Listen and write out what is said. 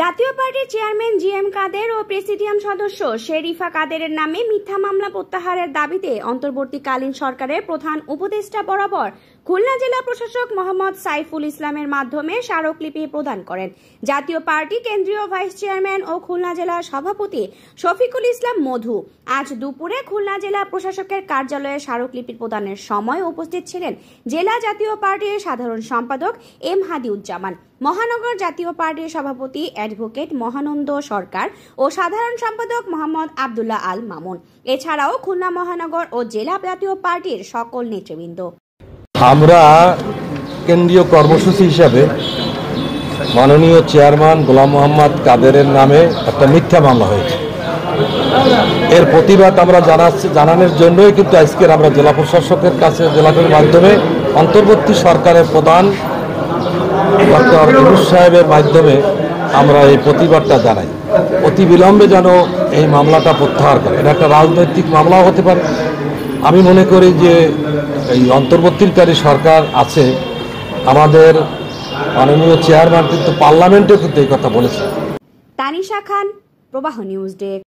জাতীয় পার্টির chairman GM কাদের ও presidium সদস্য শেরিফা কাদেরের নামে মিথ্যা মামলা প্রত্যাহারের দাবিতে অন্তর্বর্তীকালীন সরকারের প্রধান উপদেষ্টা বরাবর খুলনা জেলা প্রশাসক মোহাম্মদ সাইফুল ইসলামের মাধ্যমে স্মারকলিপি প্রদান করেন জাতীয় পার্টি কেন্দ্রীয় ভাইস চেয়ারম্যান ও খুলনা জেলা সভাপতি শফিকুল ইসলাম মধু। আজ দুপুরে খুলনা জেলা প্রশাসকের কার্যালয়ে স্মারকলিপি প্রদানের সময় উপস্থিত ছিলেন জেলা জাতীয় পার্টির সাধারণ সম্পাদক এম হাদিউজ্জামান, মহানগর জাতীয় পার্টির সভাপতি অ্যাডভোকেট মহানন্দ সরকার ও সাধারণ সম্পাদক মোহাম্মদ আব্দুল্লাহ আল মামুন। এছাড়াও খুলনা মহানগর ও জেলা জাতীয় পার্টির সকল নেতৃবৃন্দ। আমরা কেন্দ্রীয় কর্মসূচি হিসাবে মাননীয় চেয়ারম্যান গোলাম মোহাম্মদ কাদেরের নামে একটা মিথ্যা মামলা হয়েছে, এর প্রতিবাদ আমরা জানানোর জন্যই কিন্তু আজকের আমরা জেলা প্রশাসকের কাছে জেলার মাধ্যমে অন্তর্বর্তী সরকারের প্রধান ডক্টর ইউনূস সাহেবের মাধ্যমে আমরা এই প্রতিবাদটা জানাই। অতি বিলম্বে যেন এই মামলাটা প্রত্যাহার করে। এটা একটা রাজনৈতিক মামলাও হতে পারে। আমি মনে করি যে এই অন্তর্বর্তীকারী সরকার আছে, আমাদের মাননীয় চেয়ারম্যান কিন্তু পার্লামেন্টেও কিন্তু এই কথা বলেছে। তানিশা খান, প্রবাহ নিউজ ডেস্ক।